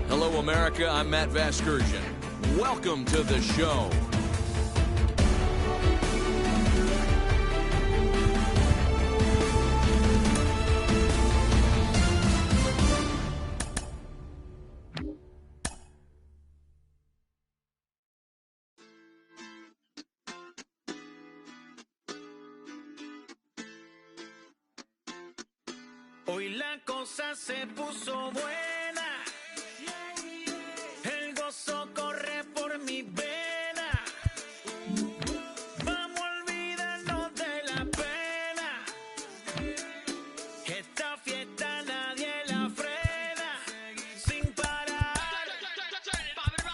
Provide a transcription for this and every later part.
Hello, America. I'm Matt Vasgersian. Welcome to the show. Hoy la cosa se puso buena, el gozo corre por mi vena, vamos a olvidarnos de la pena, esta fiesta nadie la frena, sin parar,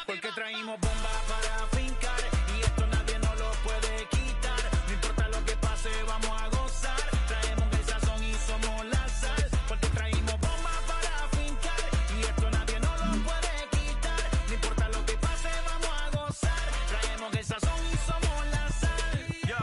porque traímos bomba para fincar, y esto nadie nos lo puede quitar, no importa lo que pase vamos a gozar, traemos el sazón y somos la sal. Porque traímos bomba para fincar y esto nadie nos lo puede quitar. No importa lo que pase, vamos a gozar. Traemos el sazón y somos la sal. Yo,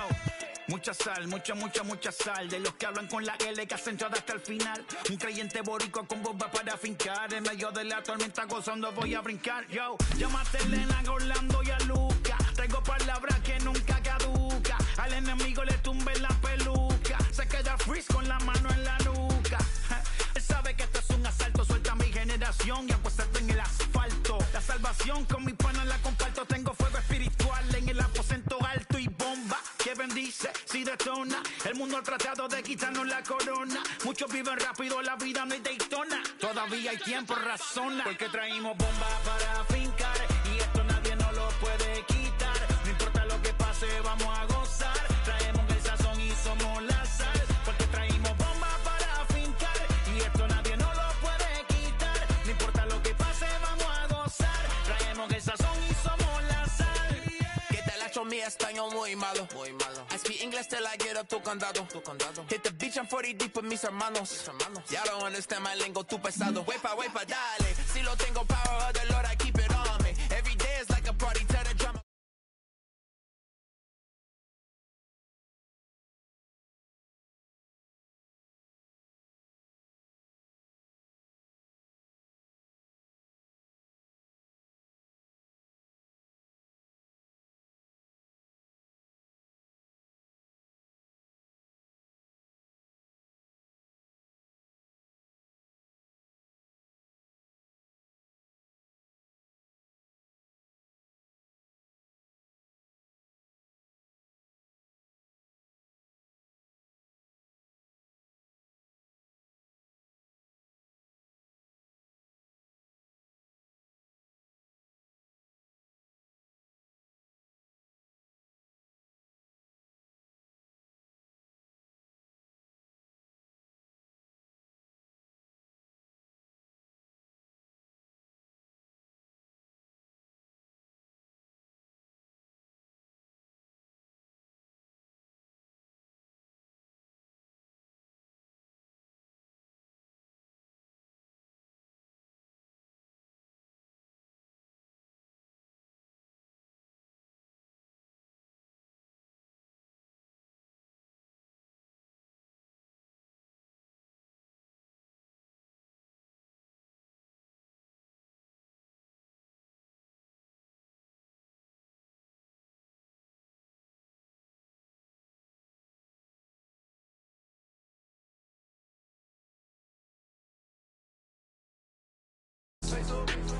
mucha sal, mucha sal. De los que hablan con la L que hacen todo hasta el final. Un creyente boricua con bomba para fincar. En medio de la tormenta gozando voy a brincar. Yo, llámate a Elena, a Orlando y a Luca. Traigo palabras que nunca caduca. Al enemigo le tumbe la peluca. Se queda freeze con la mano en la nuca. Él sabe que esto es un asalto, suelta mi generación y apuéstate en el asfalto. La salvación con mi pana la comparto, tengo fuego espiritual en el aposento alto y bomba que bendice si detona. El mundo ha tratado de quitarnos la corona, muchos viven rápido, la vida no es Daytona. Todavía hay tiempo, razona, porque traímos bomba para fincar y esto nadie nos lo puede quitar. No importa lo que pase, vamos a gozar. Traemos el sazón y somos la sal, porque traímos bomba para fincar y esto nadie nos lo puede quitar. No importa lo que pase, vamos a gozar. Traemos el sazón y somos la sal. Que te la echo mi español muy malo. I speak English till I get up tu condado. Hit the beach, I'm 40 deep with mis hermanos. Ya don't understand my lingo, tu pesado. Wepa, dale. Si lo tengo power of the Lord, I keep it on me. Every day is like a party, tell the drama.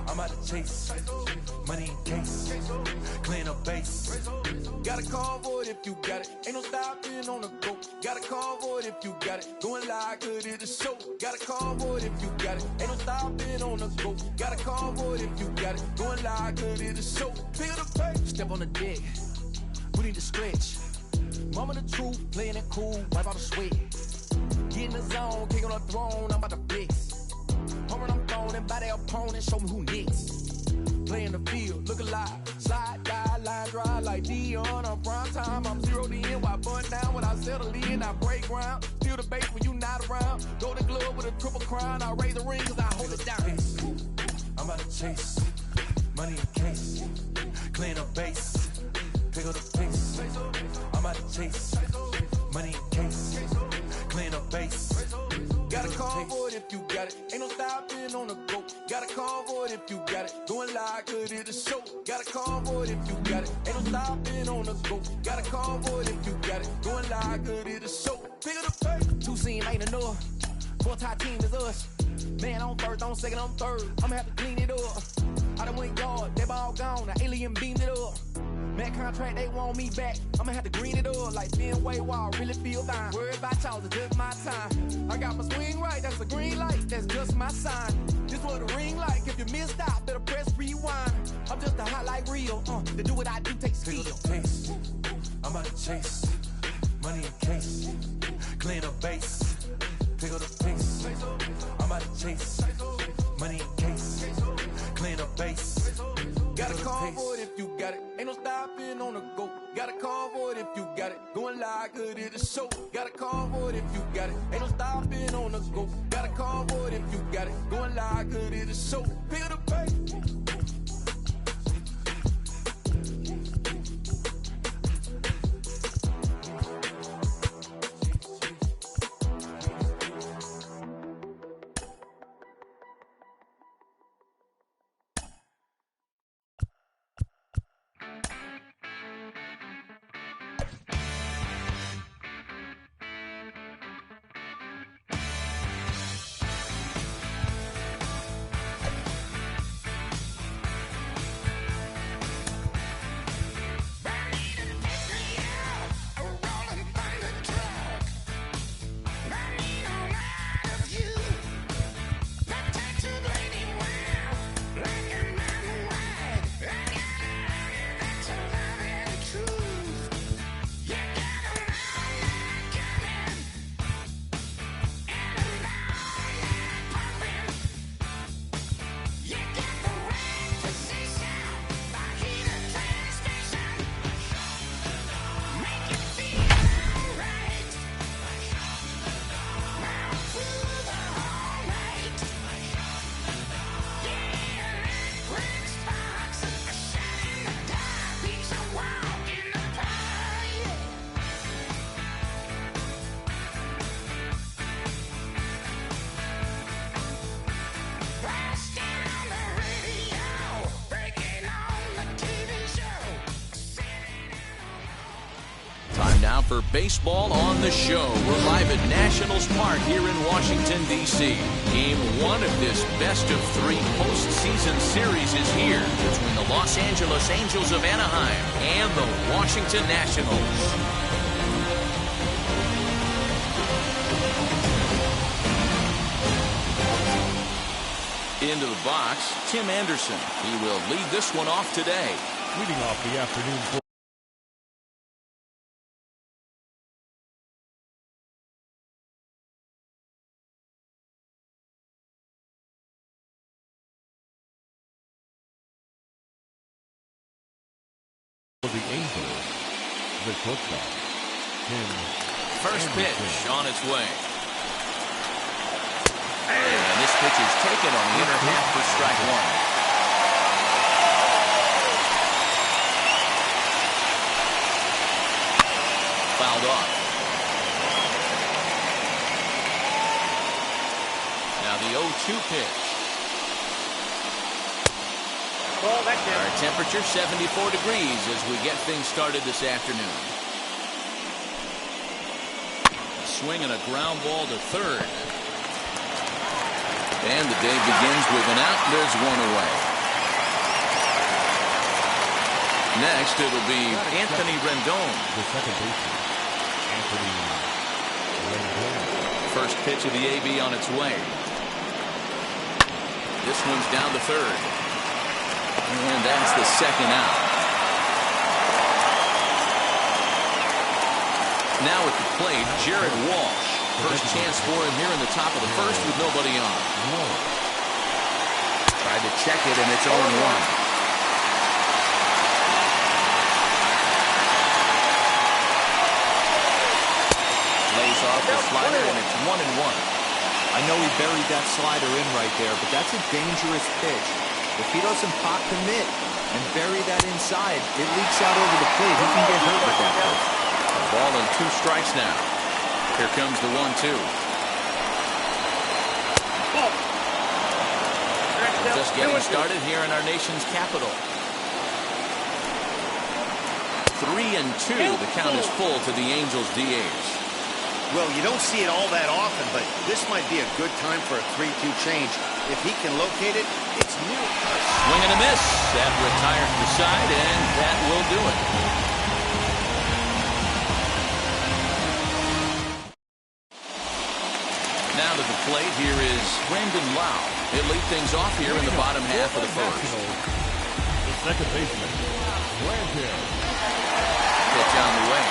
I'm out of chase, money in case, clean up base. Got a call for it if you got it. Ain't no stopping on the go. Got a call for it if you got it. Going live, good at the show. Got a call for it if you got it. Ain't no stopping on the go. Got a call for it if you got it. Going live, good at the show. Feel the pain. Step on the deck, we need to stretch. Mama the truth, playing it cool, wipe out the sweat. Get in the zone, kick on the throne, I'm about to flex. Home run, I'm throwing and by their opponent, show me who next. Play in the field, look alive. Slide, die, line drive like Dion on prime time. I'm 0 to end, while bun down when I settle in. I break ground, feel the bass when you not around. Golden glove with a triple crown. I raise the ring cause I hold it down. I'm out of chase, money in case, clean up base, pick up the pace. I'm out of chase, money in case, clean up base. Got a convoy if you got it. Ain't no stopping on the go. Got a convoy if you got it. Going live, good at the show. Got a convoy if you got it. Ain't no stopping on the go. Got a convoy if you got it. Going live, good at the show. Pick up the pace. Two scene ain't enough. Four-tie team is us. Man on first, on second, on third. I'ma have to clean it up. I done went yard, they ball gone. The alien beamed it up. Man contract, they want me back. I'ma have to green it up like Ben Way Wall. Really feel fine. Worried about y'all, it's just my time. I got my swing right, that's a green light. That's just my sign. This what a ring like. If you missed out, better press rewind. I'm just a hot like real. To do what I do takes skill. Pick up the pace. I'm about to chase. Money in case. Clean the base. Pick up the pace. I'm about to chase. Money in case. Clean the base. Got a convoy if you got it. Ain't no stopping on the go. Got a convoy if you got it. Going live, good at the show. Got a convoy if you got it. Ain't no stopping on the go. Got a convoy if you got it. Going live, good at the show. Pick up the pace. Now for baseball on the show. We're live at Nationals Park here in Washington, D.C. Game 1 of this best-of-3 postseason series is here between the Los Angeles Angels of Anaheim and the Washington Nationals. Into the box, Tim Anderson. He will lead this one off today. Leading off the afternoon. For the Angels, the shortstop, Tim First Anderson. pitch on its way. And this pitch is taken on the inner half for strike one. Fouled off. Now the 0-2 pitch. Our temperature 74 degrees as we get things started this afternoon. A swing and a ground ball to third. And the day begins with an out. There's one away. Next, it'll be Anthony Rendon. The second baseman, Anthony Rendon. First pitch of the AB on its way. This one's down to third. And that's the second out. Now at the plate, Jared Walsh. First chance for him here in the top of the first with nobody on. Tried to check it, and it's 0-1. Lays off the slider, and it's 1-1. I know he buried that slider in right there, but that's a dangerous pitch. If he doesn't pop commit and bury that inside, it leaks out over the plate. He can get hurt with that pitch. A ball and 2 strikes now. Here comes the 1-2. Just getting started here in our nation's capital. 3-2. The count is full to the Angels DH. Well, you don't see it all that often, but this might be a good time for a 3-2 change. If he can locate it, it's new. Swing and a miss. That retires the side, and that will do it. Now to the plate, here is Brandon Lau. He'll lead things off here in the bottom half of the first. The second baseman, Sarante. Pitch on the way.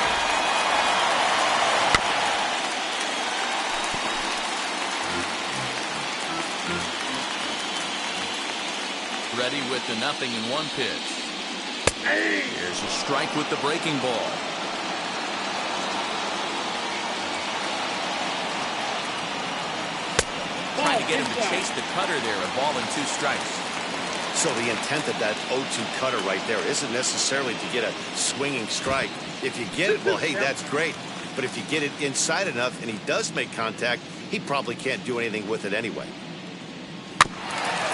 Ready with the 0-1 pitch. Here's a strike with the breaking ball. Trying to get him to chase the cutter there. A ball and 2 strikes. So the intent of that 0-2 cutter right there isn't necessarily to get a swinging strike. If you get it, well, hey, that's great. But if you get it inside enough and he does make contact, he probably can't do anything with it anyway.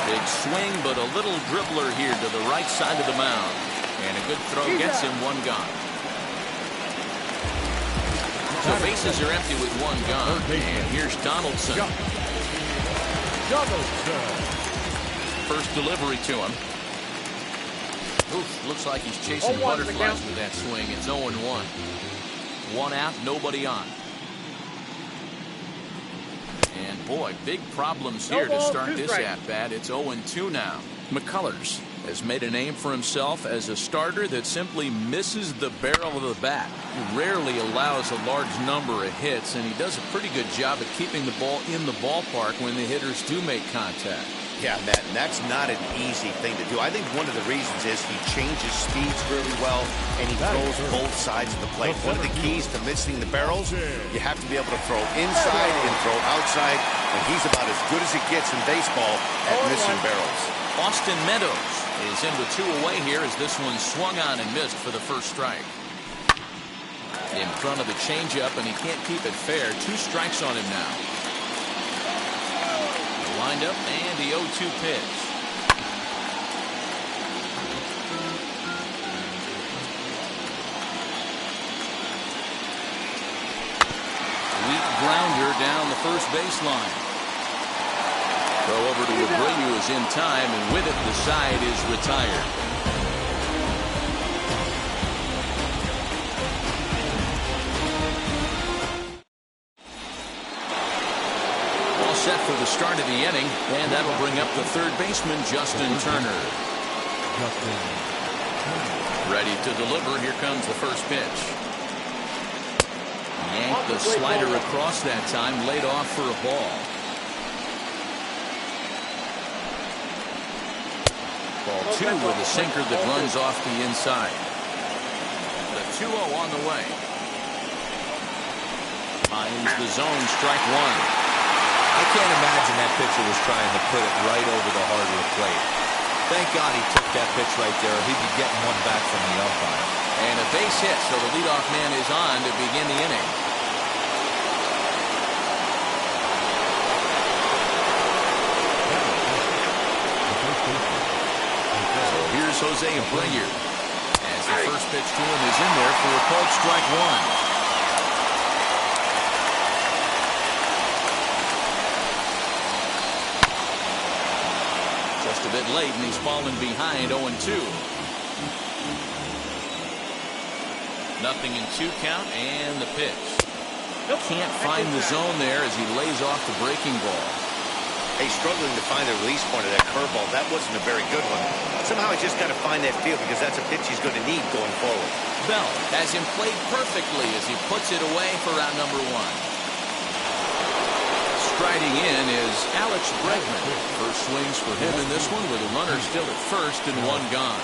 Big swing, but a little dribbler here to the right side of the mound. And a good throw gets him 1 gone. So bases are empty with 1 gone. And here's Donaldson. First delivery to him. Oof, looks like he's chasing butterflies with that swing. It's 0-1. 1 out, nobody on. And boy, big problems here to start this at-bat. It's 0-2 now. McCullers has made a name for himself as a starter that simply misses the barrel of the bat. He rarely allows a large number of hits, and he does a pretty good job at keeping the ball in the ballpark when the hitters do make contact. Yeah, Matt, and that's not an easy thing to do. I think one of the reasons is he changes speeds really well, and he throws both sides of the plate. One of the keys to missing the barrels, you have to be able to throw inside and throw outside, and he's about as good as it gets in baseball at missing barrels. Austin Meadows is in with 2 away here as this one swung on and missed for the first strike. In front of the changeup, and he can't keep it fair. 2 strikes on him now. Lined up and the 0-2 pitch. Weak grounder down the first baseline. Throw over to Abreu is in time, and with it the side is retired. Set for the start of the inning, and that'll bring up the third baseman, Justin Turner. Ready to deliver. Here comes the first pitch. Yanked the slider across that time, laid off for a ball. Ball 2 with a sinker that runs off the inside. The 2-0 on the way. Finds the zone, strike 1. I can't imagine that pitcher was trying to put it right over the heart of the plate. Thank God he took that pitch right there. He'd be getting one back from the umpire. And a base hit, so the leadoff man is on to begin the inning. So here's Jose Abreu as the first pitch to him is in there for a called strike 1. A bit late, and he's fallen behind 0-2. 0-2 count, and the pitch. Can't find the zone there as he lays off the breaking ball. Hey, struggling to find the release point of that curveball. That wasn't a very good one. Somehow he's just got to find that field because that's a pitch he's going to need going forward. Bell has him played perfectly as he puts it away for out number 1. Striding in is Alex Bregman. First swings for him in this one with a runner still at first and 1 gone.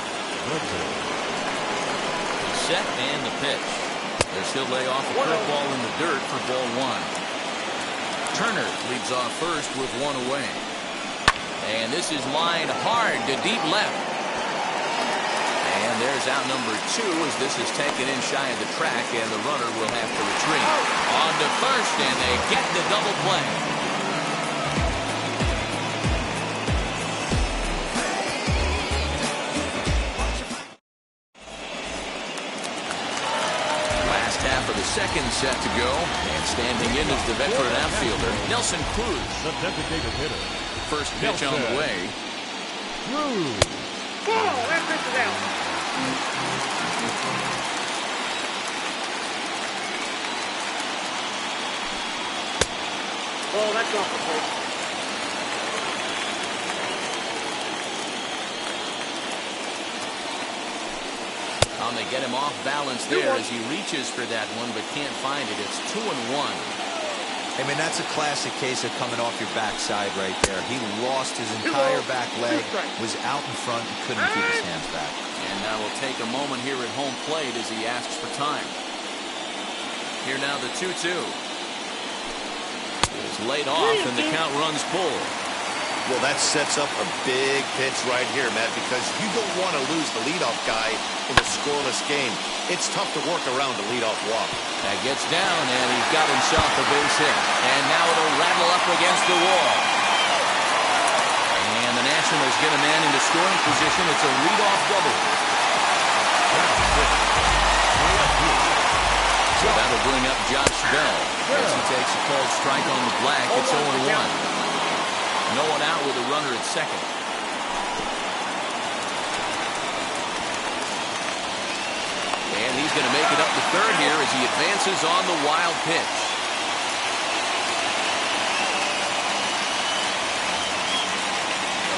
He's set and the pitch. He'll lay off a curveball in the dirt for ball 1. Turner leads off first with 1 away. And this is lined hard to deep left. And there's out number 2 as this is taken in shy of the track, and the runner will have to retreat. On to first, and they get the double play. seconds set to go. And standing in is the veteran outfielder, Nelson Cruz. The designated hitter. First pitch on the way. Cruz. Ball, that pitch is out. Ball, that's off the plate. They get him off balance there as he reaches for that one, but can't find it. It's 2-1. I mean, that's a classic case of coming off your backside right there. He lost his entire back leg, was out in front, and couldn't keep his hands back. And now we'll take a moment here at home plate as he asks for time. Here now the 2-2. Is laid off, and the count runs full. Well, that sets up a big pitch right here, Matt, because you don't want to lose the leadoff guy in a scoreless game. It's tough to work around the leadoff walk. That gets down, and he's got himself a base hit. And now it'll rattle up against the wall. And the Nationals get a man into scoring position. It's a leadoff double. So that'll bring up Josh Bell as he takes a cold strike on the black. It's 0-1. No one out with a runner at second. And he's going to make it up to third here as he advances on the wild pitch.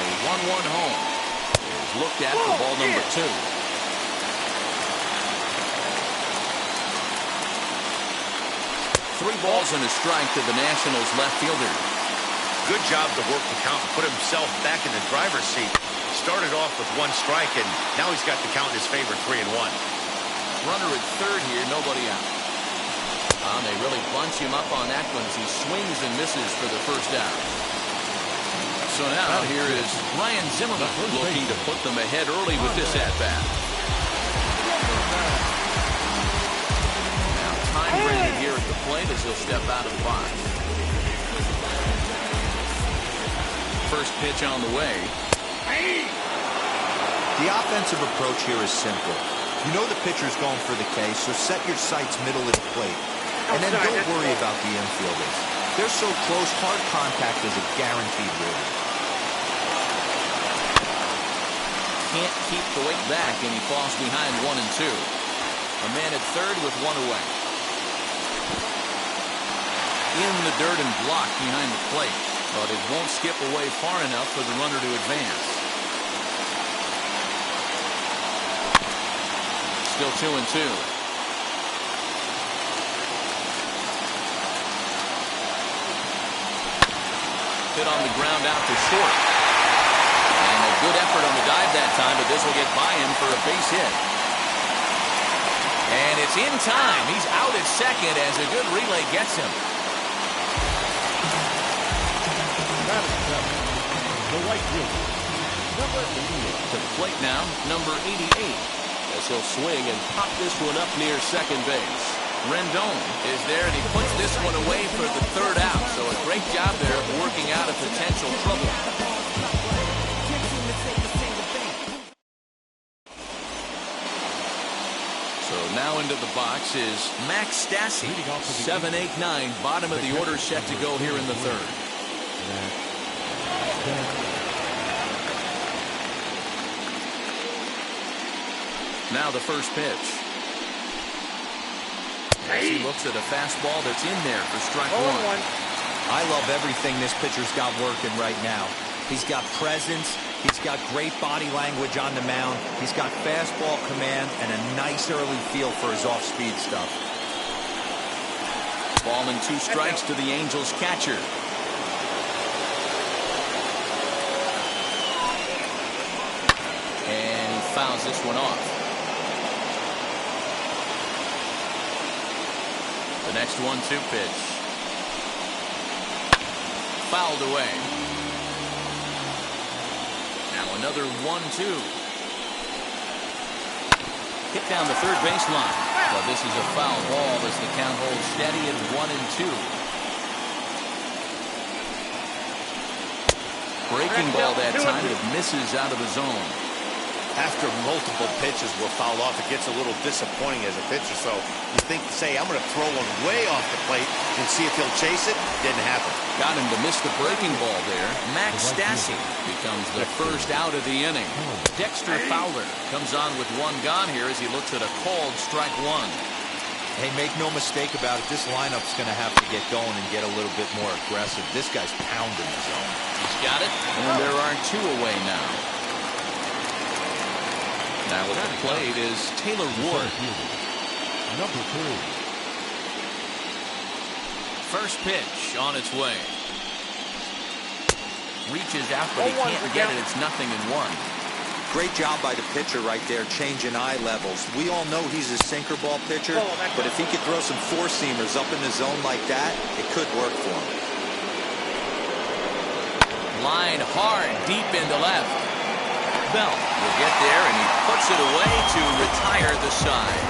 A 1-1 home is looked at for ball number 2. Three balls and a strike to the Nationals left fielder. Good job to work the count and put himself back in the driver's seat. Started off with one strike, and now he's got the count in his favor, 3-1. Runner at third here, nobody out. They really bunch him up on that one as he swings and misses for the first out. So now here is Ryan Zimmerman looking to put them ahead early with this at-bat. Now time granted here at the plate as he'll step out of the box. First pitch on the way. The offensive approach here is simple. You know the pitcher's going for the K, so set your sights middle of the plate. And then don't worry about the infielders. They're so close, hard contact is a guaranteed win. Can't keep the weight back, and he falls behind 1 and 2. A man at third with one away. In the dirt and blocked behind the plate. But it won't skip away far enough for the runner to advance. Still 2 and 2. Hit on the ground out to short. And a good effort on the dive that time, but this will get by him for a base hit. And it's in time. He's out at second as a good relay gets him. The right fielder, number 88. To the plate now, number 88. As he'll swing and pop this one up near second base. Rendon is there, and he puts this one away for the third out. So a great job there of working out a potential trouble. So now into the box is Max Stassi. 7-8-9, bottom of the order set to go here in the third. Now the first pitch. He looks at a fastball that's in there for strike 1. I love everything this pitcher's got working right now. He's got presence. He's got great body language on the mound. He's got fastball command and a nice early feel for his off-speed stuff. Ball and 2 strikes to the Angels catcher. And he fouls this one off. The next 1-2 pitch. Fouled away. Now another 1-2. Hit down the third baseline. But this is a foul ball as the count holds steady at 1-2. Breaking ball that time that misses out of the zone. After multiple pitches were fouled off, it gets a little disappointing as a pitcher. So you think, say, I'm going to throw one way off the plate and see if he'll chase it. Didn't happen. Got him to miss the breaking ball there. Max Stassi becomes the first out of the inning. Dexter Fowler comes on with one gone here as he looks at a called strike one. Hey, make no mistake about it. This lineup's going to have to get going and get a little bit more aggressive. This guy's pounding the zone. He's got it, and there are two away now. Now at the plate is Taylor Ward. Number 3. First pitch on its way. Reaches out, but he can't get it. It's 0-1. Great job by the pitcher right there, changing eye levels. We all know he's a sinker ball pitcher, but if he could throw some four-seamers up in the zone like that, it could work for him. Line hard, deep into left. Bell will get there, and he puts it away to retire the side.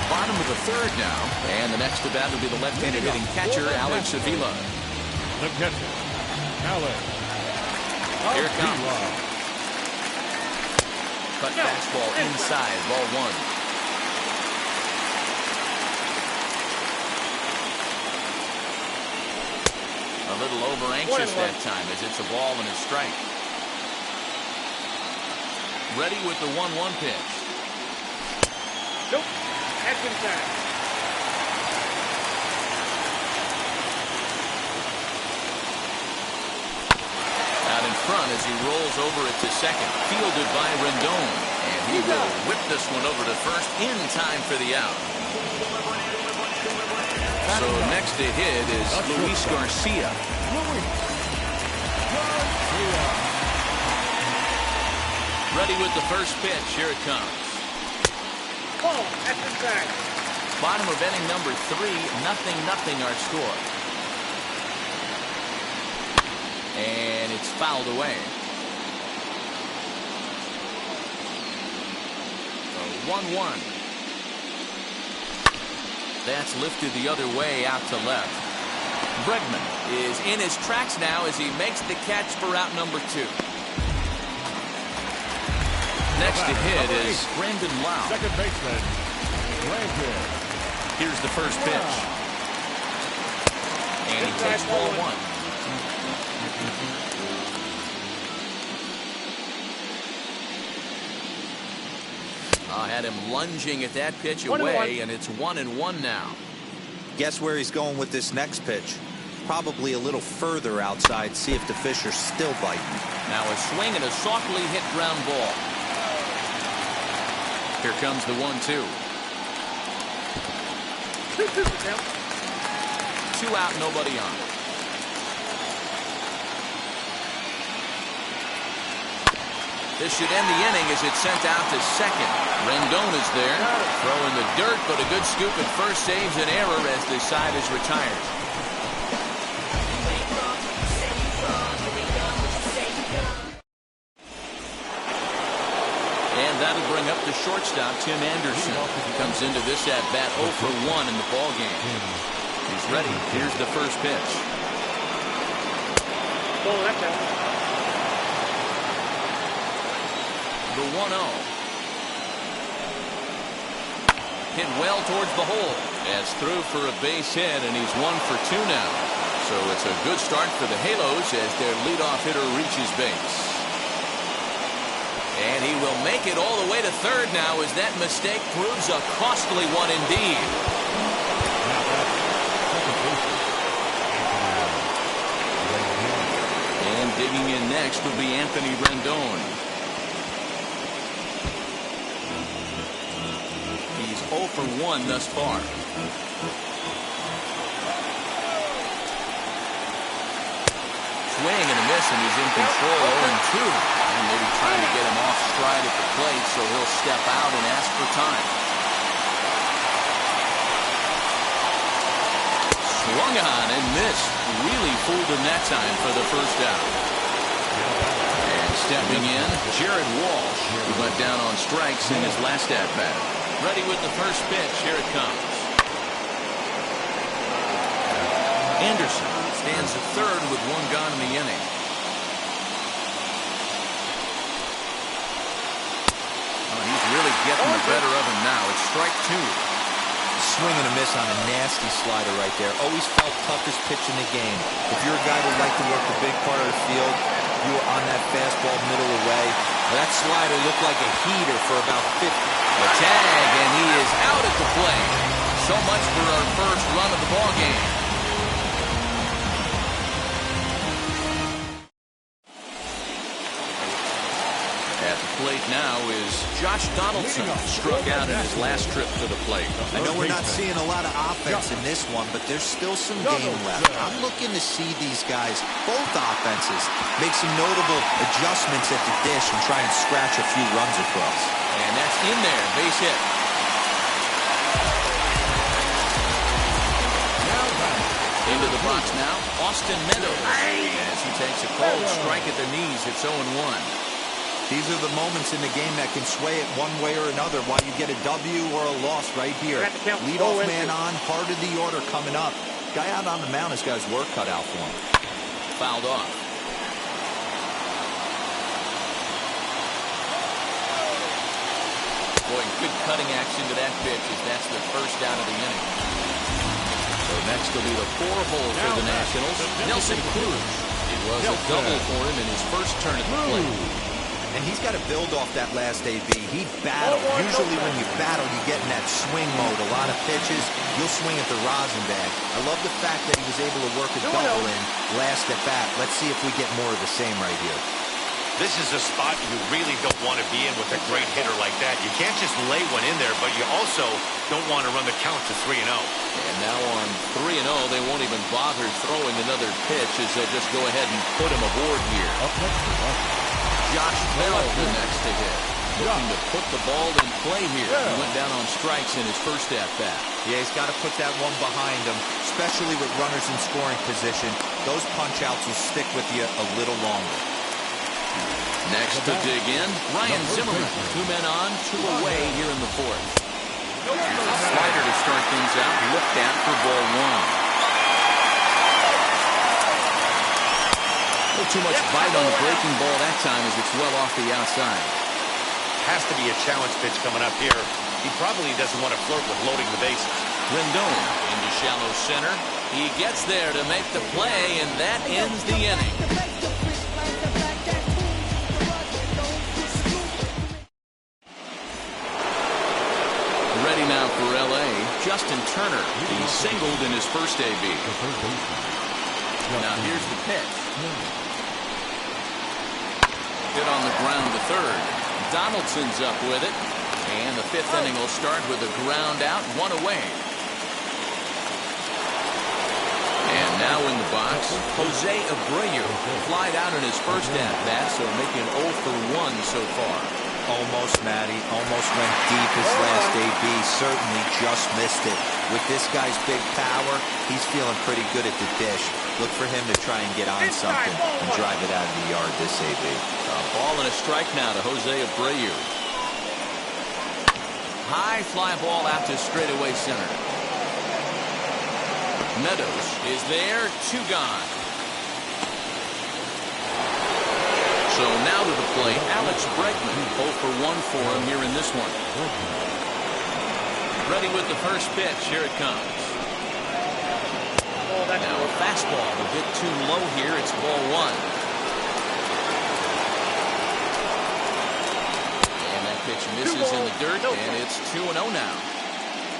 Bottom of the third now, and the next to bat will be the left-handed hitting catcher, Alex Avila. The catcher, Alex. Here it comes. Cut fastball inside, ball one. A little over anxious that time as it's a ball and a strike. Ready with the 1-1 pitch. Nope. That's inside. Out in front as he rolls over it to second. Fielded by Rendon. And he will whip this one over to first in time for the out. So next to hit is Luis Garcia. Ready with the first pitch. Here it comes. Oh, that's inside. Bottom of inning number 3, 0-0 our score. And it's fouled away. So 1-1. That's lifted the other way out to left. Bregman is in his tracks now as he makes the catch for out number 2. Next to hit is Brandon Lau. Second baseman, Brandon. Here's the first pitch. And he takes ball 1. Had him lunging at that pitch away, and it's 1-1 now. Guess where he's going with this next pitch? Probably a little further outside, see if the fish are still biting. Now a swing and a softly hit ground ball. Here comes the 1-2. 2 out, nobody on. This should end the inning as it's sent out to second. Rendon is there, throwing the dirt, but a good scoop at first saves an error as the side is retired. And that'll bring up the shortstop, Tim Anderson. He comes into this at-bat 0 for 1 in the ballgame. He's ready. Here's the first pitch. Oh, that's out. The 1-0. Hit well towards the hole. As through for a base hit, and he's 1 for 2 now. So it's a good start for the Halos as their leadoff hitter reaches base. And he will make it all the way to third now as that mistake proves a costly one indeed. And digging in next will be Anthony Rendon. He's 0 for 1 thus far. Swing and a miss, and he's in control 0-2. And maybe trying to get him off stride at the plate, so he'll step out and ask for time. Swung on and missed. Really fooled him that time for the first out. And stepping in, Jared Walsh, who went down on strikes in his last at-bat. Ready with the first pitch. Here it comes. Anderson stands at third with one gone in the inning. Oh, he's really getting the better of him now. It's strike two. Swing and a miss on a nasty slider right there. Always felt toughest pitch in the game. If you're a guy who like to work the big part of the field, you were on that fastball middle away. That slider looked like a heater for about 50. The tag, and he is out at the plate. So much for our first run of the ball game. At the plate now is Josh Donaldson, struck out in his last trip to the plate. I know we're not seeing a lot of offense in this one, but there's still some game left. I'm looking to see these guys, both offenses, make some notable adjustments at the dish and try and scratch a few runs across. And that's in there, base hit. Into the box now, Austin Meadows. As he takes a cold strike at the knees, it's 0-1. These are the moments in the game that can sway it one way or another, why you get a W or a loss right here. Leadoff man on, heart of the order coming up. Guy out on the mound has got his work cut out for him. Fouled off. Boy, good cutting action to that pitch as that's the first out of the inning. So next will be the 4-hole for the Nationals, Nelson Cruz. It was a double for him in his first turn at the plate. And he's got to build off that last AB. He battled. Usually when you battle, you get in that swing mode. A lot of pitches, you'll swing at the rosin bag. I love the fact that he was able to work a double in last at bat. Let's see if we get more of the same right here. This is a spot you really don't want to be in with a great hitter like that. You can't just lay one in there, but you also don't want to run the count to 3-0. And now on 3-0, they won't even bother throwing another pitch as they'll just go ahead and put him aboard here. Up next, Josh Bell the next to hit. Looking to put the ball in play here. He went down on strikes in his first at-bat. Yeah, he's got to put that one behind him, especially with runners in scoring position. Those punch-outs will stick with you a little longer. Next to dig in, Ryan Zimmerman. 2 men on, 2 away here in the fourth. Slider to start things out. Looked at for ball 1. Too much bite on the breaking ball that time as it's well off the outside. Has to be a challenge pitch coming up here. He probably doesn't want to flirt with loading the bases. Rendon into shallow center. He gets there to make the play, and that ends the inning. Ready now for L.A., Justin Turner. He singled in his first AB. Now here's the pitch. Hit on the ground to third. Donaldson's up with it. And the 5th inning will start with a ground out, 1 away. And now in the box, Jose Abreu flied out in his first at-bat, so making 0 for 1 so far. Almost, Matty. Almost went deep his last AB. Certainly just missed it. With this guy's big power, he's feeling pretty good at the dish. Look for him to try and get on something and drive it out of the yard this AB. A ball and a strike now to Jose Abreu. High fly ball out to straightaway center. Meadows is there, 2 gone. So now to the plate, Alex Bregman. 0 for 1 for him here in this one. Ready with the first pitch. Here it comes. Now a fastball a bit too low here. It's ball 1. And that pitch misses in the dirt, and it's 2-0 now.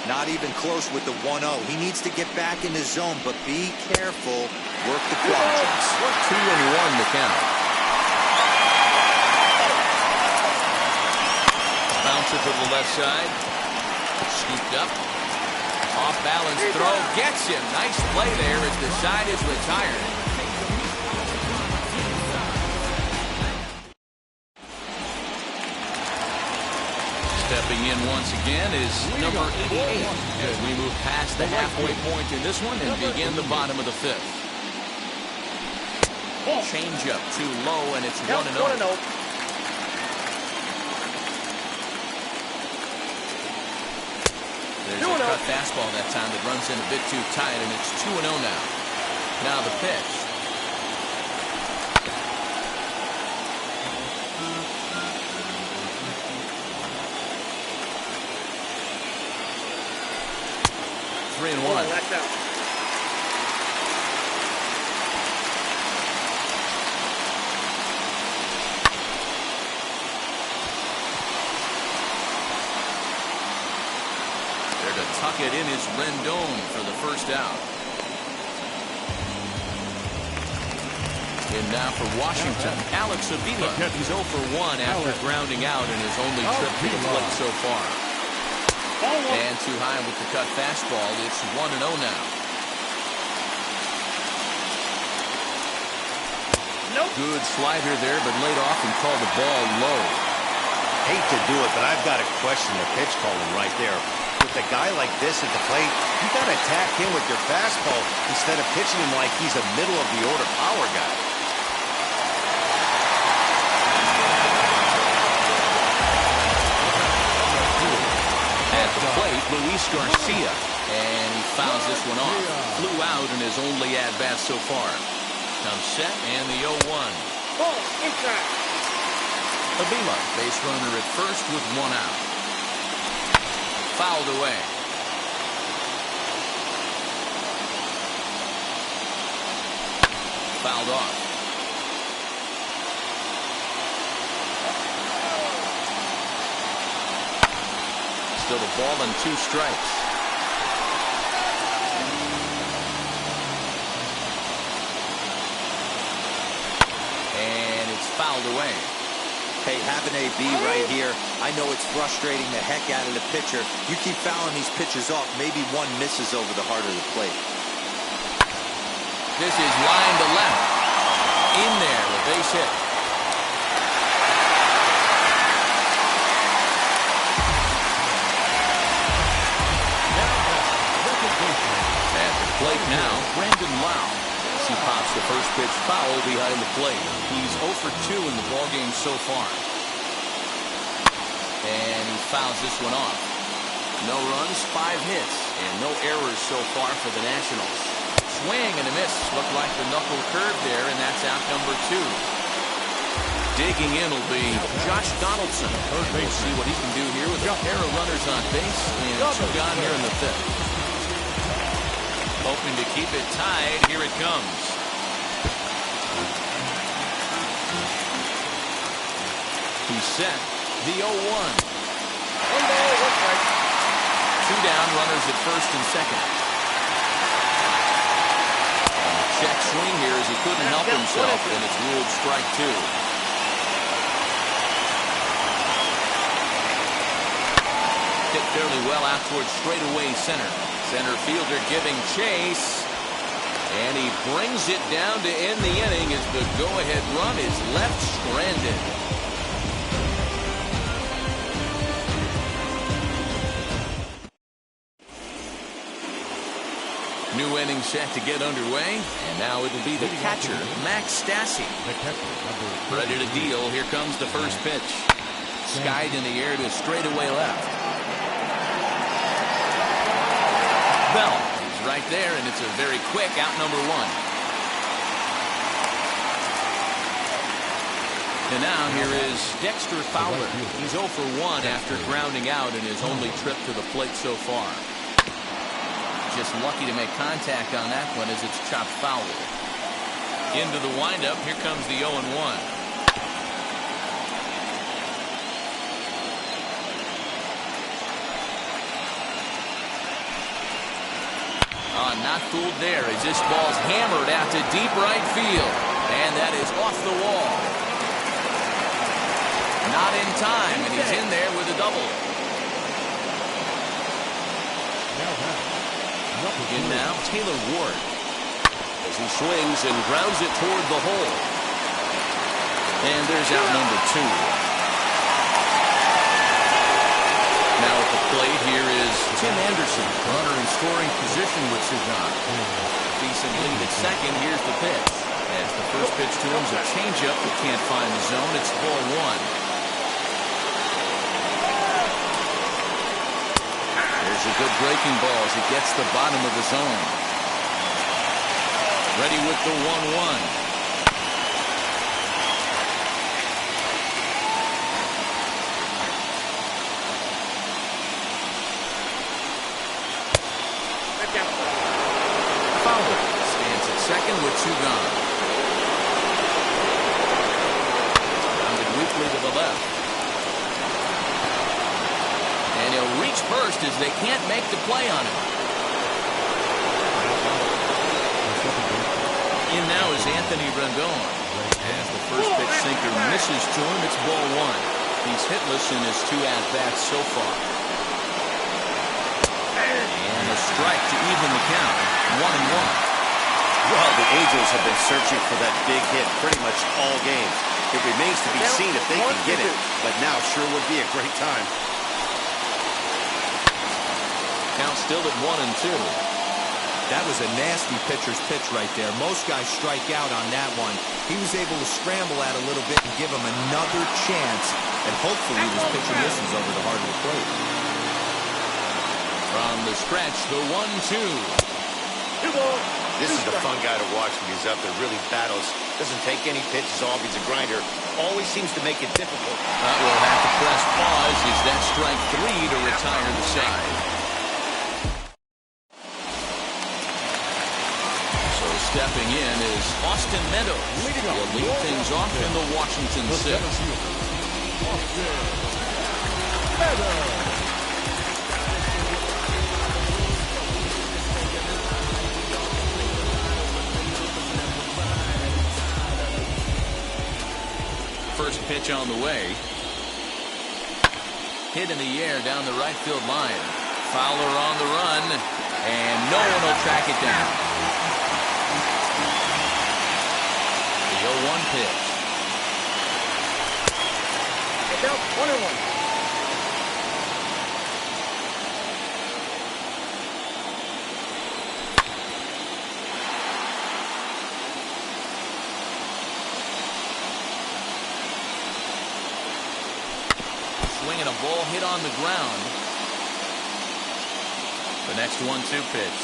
Not even close with the 1-0. He needs to get back in the zone, but be careful. Work the quadrants. 2-1 the count. Bouncer to the left side. Scooped up. Off balance throw. Gets him. Nice play there as the side is retired. Stepping in once again is number 88 as we move past the halfway point in this one and begin the bottom of the 5th. Change up too low, and it's 1-0. There's a cut fastball that time that runs in a bit too tight, and it's 2-0 now. Now the pitch. Three and one. That's out. There to tuck it in is Rendon for the first out. In now for Washington, Alex Avila. He's 0 for 1 after grounding out in his only trip to the plate so far. And too high with the cut fastball. It's 1-0 now. Nope. Good slider there, but laid off and called the ball low. Hate to do it, but I've got to question the pitch calling right there. With a guy like this at the plate, you got to attack him with your fastball instead of pitching him like he's a middle-of-the-order power guy. At the plate, Luis Garcia. And he fouls this one off. Flew out in his only at-bat so far. Comes set and the 0-1. Ball inside. Avila, base runner at first with one out. Fouled away. Fouled off. Still a ball and 2 strikes. And it's fouled away. Hey, have an AB right here. I know it's frustrating the heck out of the pitcher. You keep fouling these pitchers off, maybe one misses over the heart of the plate. This is line to left. In there, the base hit. At the plate now, Brandon Lau. He pops the first pitch foul behind the plate. He's 0 for 2 in the ballgame so far. And he fouls this one off. No runs, 5 hits, and no errors so far for the Nationals. Swing and a miss. Looked like the knuckle curve there, and that's out number 2. Digging in will be Josh Donaldson. We'll see what he can do here with a pair of runners on base and 2 gone here in the 5th. Hoping to keep it tied. Here it comes. He's set. The 0-1. 2 down, runners at first and second. Check swing here as he couldn't help himself, and it's ruled strike 2. Hit fairly well out towards straightaway center. Center fielder giving chase. And he brings it down to end the inning as the go-ahead run is left stranded. New inning set to get underway. And now it'll be the catcher, Max Stassi. Ready to deal. Here comes the first pitch. Skied in the air to straightaway left. Bell is right there, and it's a very quick out number 1. And now here is Dexter Fowler. He's 0 for 1 after grounding out in his only trip to the plate so far. Just lucky to make contact on that one as it's chopped foul. Into the windup, here comes the 0-1. Not fooled there as this ball's hammered out to deep right field. And that is off the wall. Not in time, and he's in there with a double. In now, Taylor Ward. As he swings and grounds it toward the hole. And there's out number 2. Now at the plate, here is Tim Anderson, runner in scoring position with Sagan. Decent lead at second. Here's the pitch. As the first pitch to him is a changeup that can't find the zone. It's ball 1. There's a good breaking ball as he gets the bottom of the zone. Ready with the 1-1. Foul. Stands at second with 2 gone. Grounded weakly to the left. And he'll reach first as they can't make the play on him. In now is Anthony Rendon. As the first pitch sinker misses to him, it's ball 1. He's hitless in his 2 at-bats so far. And a strike to even the count. 1-1. Well, the Angels have been searching for that big hit pretty much all game. It remains to be seen if they can get it, but now sure would be a great time. Count still at 1-2. That was a nasty pitcher's pitch right there. Most guys strike out on that one. He was able to scramble at a little bit and give him another chance, and hopefully this pitcher misses over the heart of the plate. From the stretch, the 1-2. This is a fun guy to watch when he's up there. Really battles. Doesn't take any pitches off. He's a grinder. Always seems to make it difficult. We'll have to press pause. Is that strike 3 to retire the side? So stepping in is Austin Meadows. He'll lead things off in the Washington 6th. First pitch on the way. Hit in the air down the right field line. Fowler on the run, and no one will track it down. The 0-1 pitch. It's out 1-1. Swinging a ball hit on the ground. The next 1-2 pitch.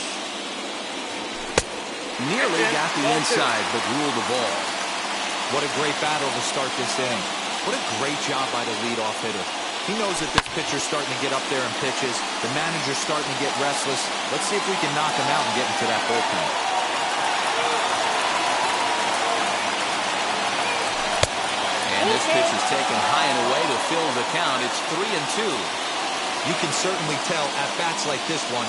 Nearly got the inside, but ruled the ball. What a great battle to start this inning. What a great job by the leadoff hitter. He knows that this pitcher's starting to get up there in pitches. The manager's starting to get restless. Let's see if we can knock him out and get into that bullpen. And this pitch is taken high and away to fill the count. It's 3-2. You can certainly tell at bats like this one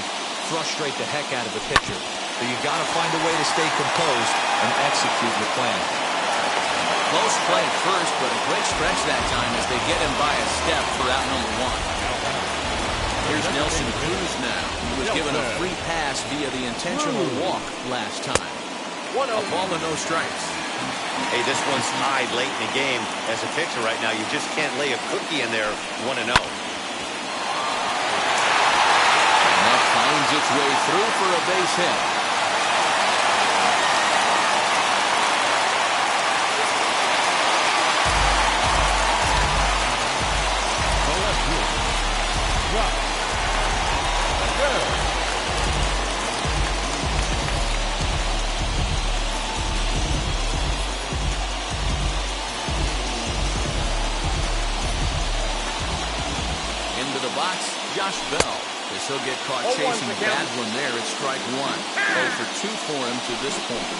frustrate the heck out of the pitcher. So you got to find a way to stay composed and execute your plan. Close play at first, but a great stretch that time as they get him by a step for out number 1. Here's Nelson Cruz now. He was given a free pass via the intentional walk last time. A ball and no strikes. Hey, this one's tied late in the game. As a pitcher right now, you just can't lay a cookie in there 1-0. And that finds its way through for a base hit. Josh Bell. This will get caught chasing a bad one there. It's strike 1. 0 for 2 for him to this point.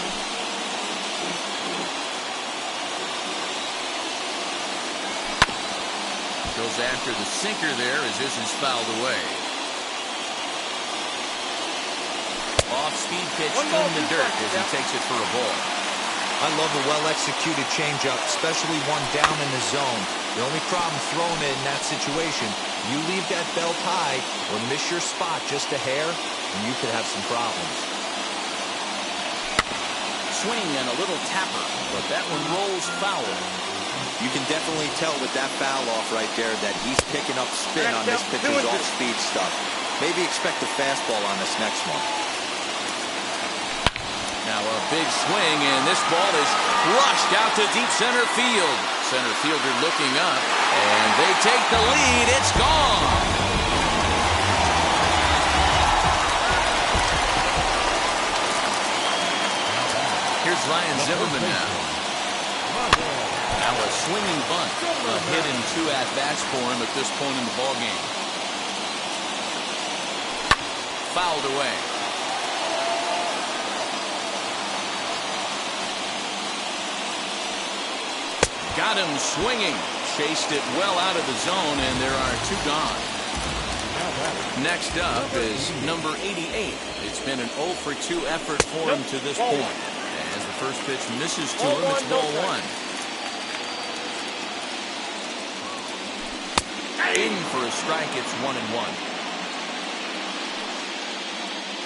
Goes after the sinker there as this is fouled away. Off-speed pitch in the dirt as he takes it for a ball. I love a well-executed changeup, especially one down in the zone. The only problem throwing it in that situation, you leave that belt high or miss your spot just a hair, and you could have some problems. Swing and a little tapper, but that one rolls foul. You can definitely tell with that foul off right there that he's picking up spin on this pitcher's off-speed stuff. Maybe expect a fastball on this next one. Now a big swing, and this ball is rushed out to deep center field. Center fielder looking up, and they take the lead. It's gone. Here's Ryan Zimmerman now. Now a swinging bunt. A hit in 2 at-bats for him at this point in the ballgame. Fouled away. Got him swinging. Chased it well out of the zone, and there are 2 gone. Next up is number 88. It's been an 0 for 2 effort for him to this point. As the first pitch misses to him, it's ball 1. In for a strike, it's 1-1.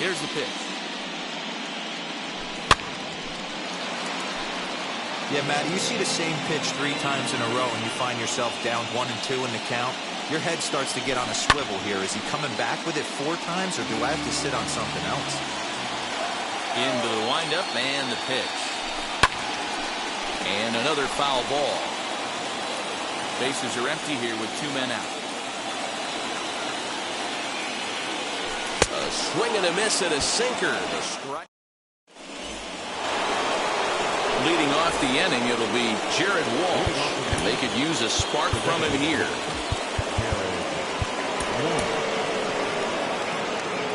Here's the pitch. Yeah, Matt, you see the same pitch 3 times in a row and you find yourself down 1-2 in the count. Your head starts to get on a swivel here. Is he coming back with it 4 times, or do I have to sit on something else? Into the windup and the pitch. And another foul ball. Bases are empty here with 2 men out. A swing and a miss at a sinker. The strike. Leading off the inning, it'll be Jared Walsh. And they could use a spark from him here.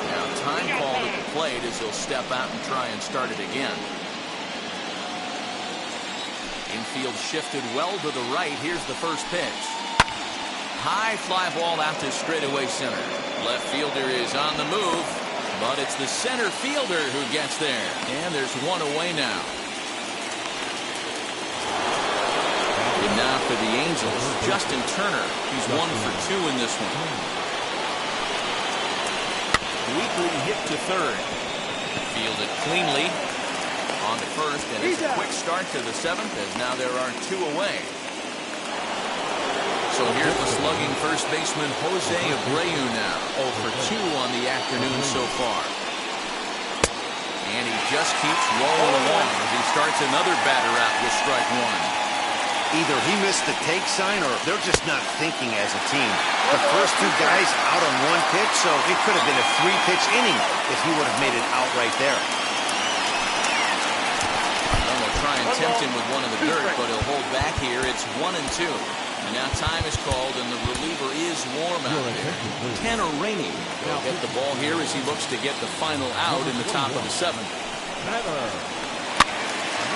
Now time called at the plate as he'll step out and try and start it again. Infield shifted well to the right. Here's the first pitch. High fly ball out to straightaway center. Left fielder is on the move, but it's the center fielder who gets there. And there's 1 away now. And now for the Angels, Justin Turner. He's 1 for 2 in this one. Weekly hit to third. Fielded cleanly on to first, and it's a quick start to the 7th as now there are 2 away. So here's the slugging first baseman Jose Abreu now. 0 for 2 on the afternoon so far. And he just keeps rolling along as he starts another batter out with strike 1. Either he missed the take sign or they're just not thinking as a team. The first 2 guys out on 1 pitch, so it could have been a 3-pitch inning if he would have made it out right there. Well, they'll try and tempt him with one in the dirt, but he'll hold back here. It's 1-2. And now time is called, and the reliever is warm out there. Tanner Rainey will get the ball here as he looks to get the final out in the top of the 7th.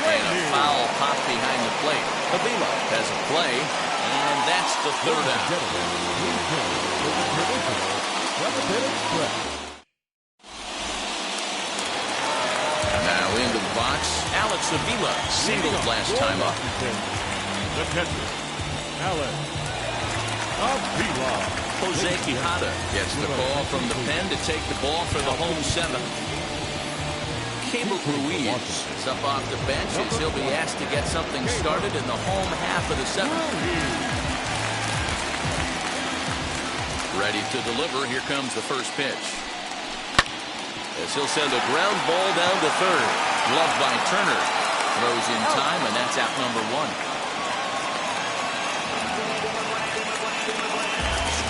And a foul popped behind the plate. Avila has a play, and that's the 3rd out. Now into the box, Alex Avila singled last time up. The catcher, Alex Avila. Jose Quijada gets the call from the pen to take the ball for the home 7th. Caleb Ruiz is up off the bench as he'll be asked to get something started in the home half of the 7th. Ready to deliver. Here comes the first pitch. As he'll send a ground ball down to third. Gloved by Turner. Throws in time, and that's out number 1.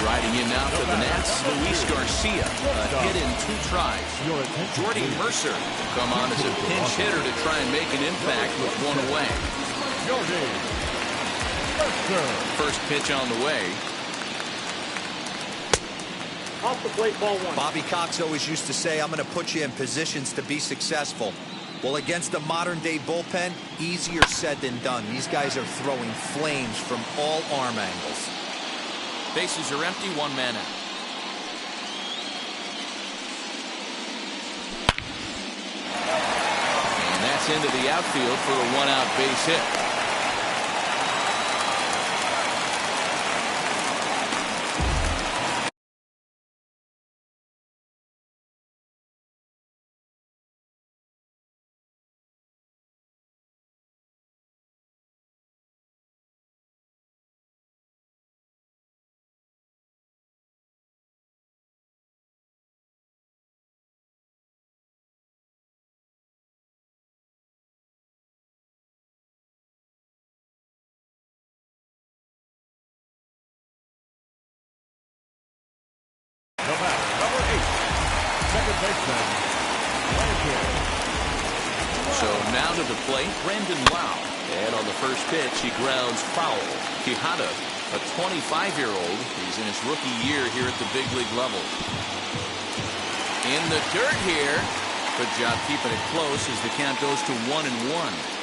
Riding in now for the Nats, Luis Garcia, a hit in 2 tries. Jordy Mercer will come on as a pinch hitter to try and make an impact with 1 away. First pitch on the way. Off the plate, ball 1. Bobby Cox always used to say, I'm going to put you in positions to be successful. Well, against a modern-day bullpen, easier said than done. These guys are throwing flames from all arm angles. Bases are empty, 1 man out. And that's into the outfield for a 1-out base hit. So now to the plate, Brandon Lau. And on the first pitch, he grounds foul. Quijada, a 25-year-old. He's in his rookie year here at the big league level. In the dirt here. Good job keeping it close as the count goes to 1-1.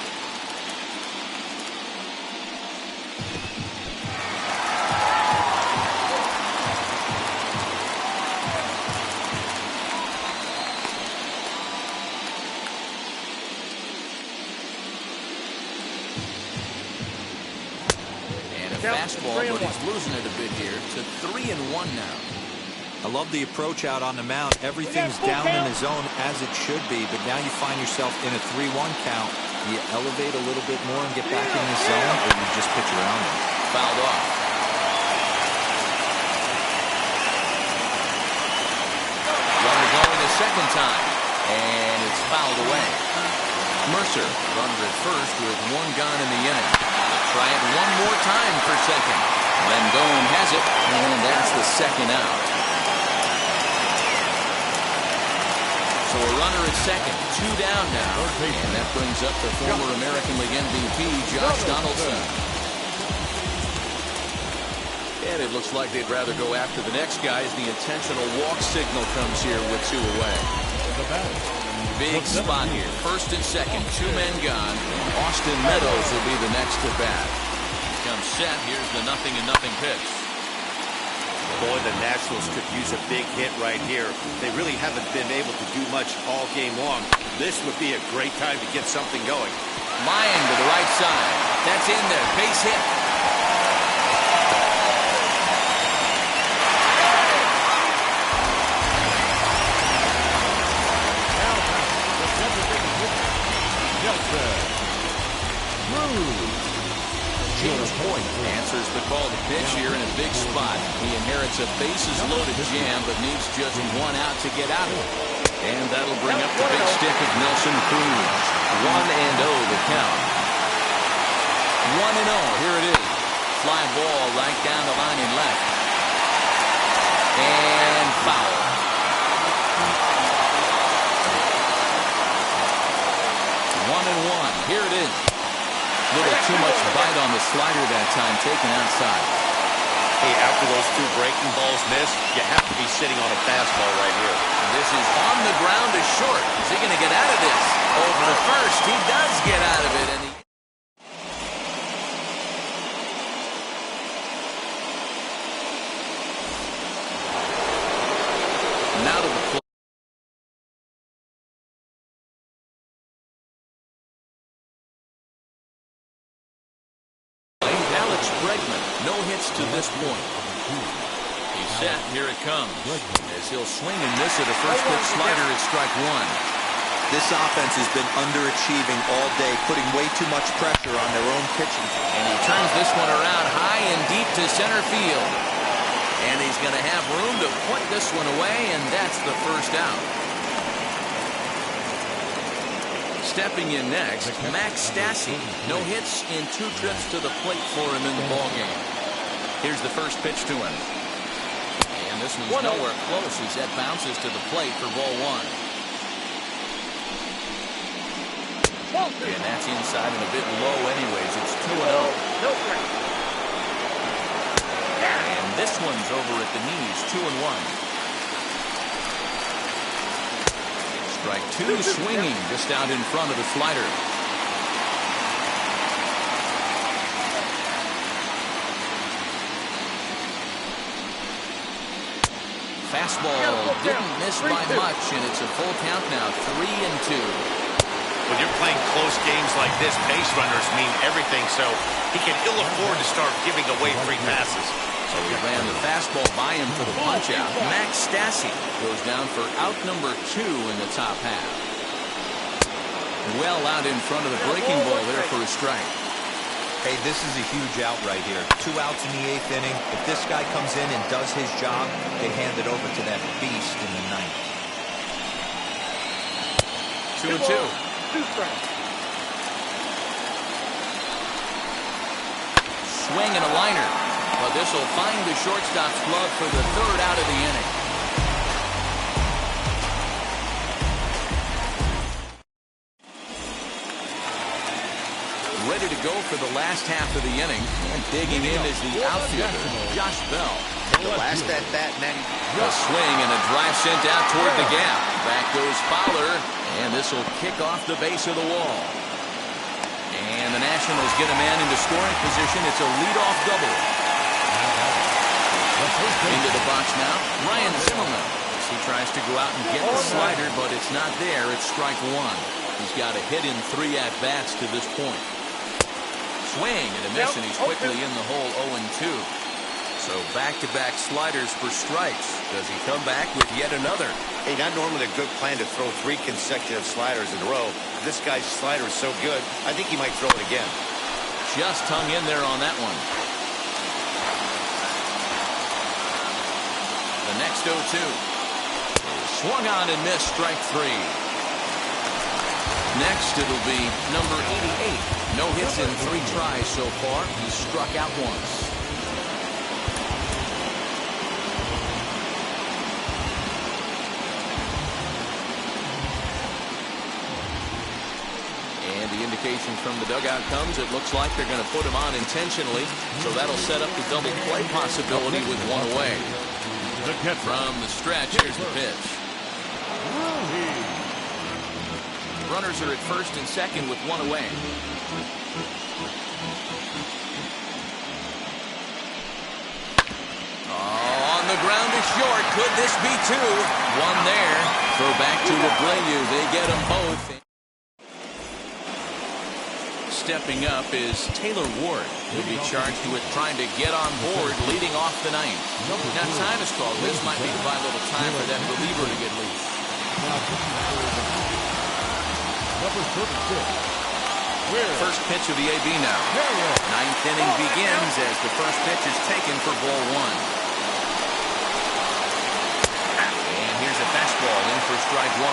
Fastball, but he's losing it a bit here to 3-1 now. I love the approach out on the mound. Everything's down in the zone as it should be, but now you find yourself in a 3-1 count. Do you elevate a little bit more and get back in the zone, or you just pitch around him? Fouled off. Runner going a second time, and it's fouled away. Mercer, runner at first with one gone in the inning. Try it one more time for second. Rendon has it, and that's the second out. So a runner at second, 2 down now. And that brings up the former American League MVP, Josh Donaldson. And it looks like they'd rather go after the next guy as the intentional walk signal comes here with 2 away. Big spot here. First and second, 2 men gone. Austin Meadows will be the next to bat. Comes set. Here's the 0-0 pitch. Boy, the Nationals could use a big hit right here. They really haven't been able to do much all game long. This would be a great time to get something going. Line to the right side. That's in there. Base hit. James Point answers the call to pitch here in a big spot. He inherits a bases-loaded jam, but needs just 1 out to get out of it. And that'll bring up the big stick of Nelson Cruz. 1-0 the count. 1-0. Here it is. Fly ball right down the line in left. And foul. 1-1. Here it is. Little too much bite on the slider that time, taken outside. Hey, after those 2 breaking balls missed, you have to be sitting on a fastball right here. This is on the ground to short. Is he going to get out of this? Over to first. He does get out of it. And now to the plate. No hits to this point. He's set. Here it comes. As he'll swing and miss it. A first pitch slider at strike 1. This offense has been underachieving all day, putting way too much pressure on their own pitching. And he turns this one around high and deep to center field. And he's going to have room to put this one away, and that's the first out. Stepping in next, Max Stassi. No hits in 2 trips to the plate for him in the ballgame. Here's the first pitch to him. And this one's nowhere close as that bounces to the plate for ball 1. And that's inside and a bit low anyways. It's 2-0. And this one's over at the knees, 2-1. Strike 2 swinging just out in front of the slider. Fastball didn't miss by much, and it's a full count now, 3-2. When you're playing close games like this, base runners mean everything, so he can ill afford to start giving away free passes. So he ran the fastball by him for the punch-out. Max Stassi goes down for out number 2 in the top half. Well out in front of the breaking ball there for a strike. Hey, this is a huge out right here. 2 outs in the 8th inning. If this guy comes in and does his job, they hand it over to that beast in the 9th. 2-2. Swing and a liner. But this will find the shortstop's glove for the 3rd out of the inning. ready to go for the last half of the inning. And digging in is the outfielder, Josh Bell. The last at bat, Natty. A swing and a drive sent out toward the gap. Back goes Fowler, and this will kick off the base of the wall. And the Nationals get a man into scoring position. It's a leadoff double. Into the box now, Ryan Zimmerman. As he tries to go out and get the slider, but it's not there. It's strike one. He's got a hit in 3 at-bats to this point. Swing and a miss, and he's quickly in the hole 0-2. So back-to-back sliders for strikes. Does he come back with yet another? Hey, not normally a good plan to throw 3 consecutive sliders in a row. This guy's slider is so good, I think he might throw it again. Just hung in there on that one. The next 0-2. Swung on and missed, strike 3. Next, it'll be number 88. No hits in 3 tries so far. He's struck out once. And the indication from the dugout comes, it looks like they're going to put him on intentionally. So that'll set up the double play possibility with 1 away. From the stretch, here's the pitch. Runners are at first and second with 1 away. Oh, on the ground is short. Could this be 2? 1 there. Throw back to Abreu. They get them both. Stepping up is Taylor Ward. He'll be charged with trying to get on board leading off the 9th. Now time is called. This might be to buy a little time for that reliever to get loose. First pitch of the AB now. 9th inning begins as the first pitch is taken for ball 1. And here's a fastball in for strike 1.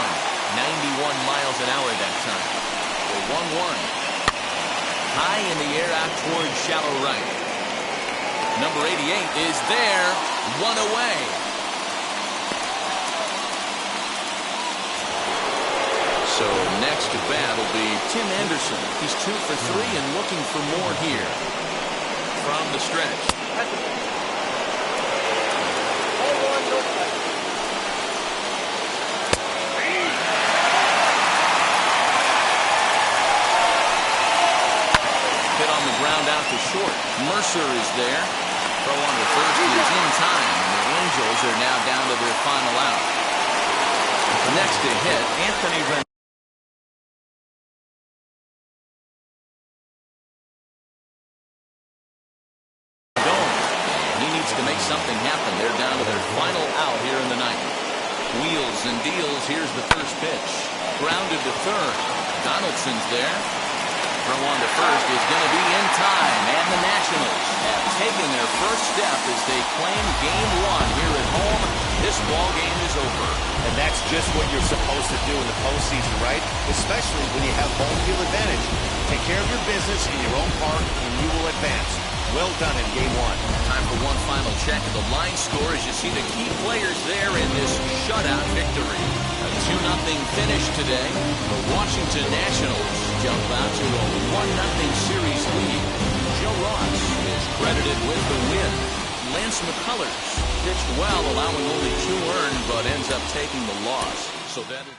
91 miles an hour that time. The 1-1. High in the air out towards shallow right. Number 88 is there. 1 away. So next to bat will be Tim Anderson. He's 2 for 3 and looking for more here. From the stretch. Hit on the ground out to short. Mercer is there. Throw on to first is in time. And the Angels are now down to their final out. Next to hit, Anthony Rendon. He needs to make something happen. They're down to their final out here in the 9th. Wheels and deals. Here's the first pitch. Grounded to third. Donaldson's there. Throw on to first is going to be in time, and the Nationals have taken their first step as they claim Game 1 here at home. This ball game is over. And that's just what you're supposed to do in the postseason, right? Especially when you have home field advantage. Take care of your business in your own park, and you will advance. Well done in Game 1. Time for one final check of the line score as you see the key players there in this shutout victory. A 2-0 finish today. The Washington Nationals jump out to a 1-0 series lead. Joe Ross is credited with the win. Lance McCullers pitched well, allowing only 2 earned, but ends up taking the loss. So that'll...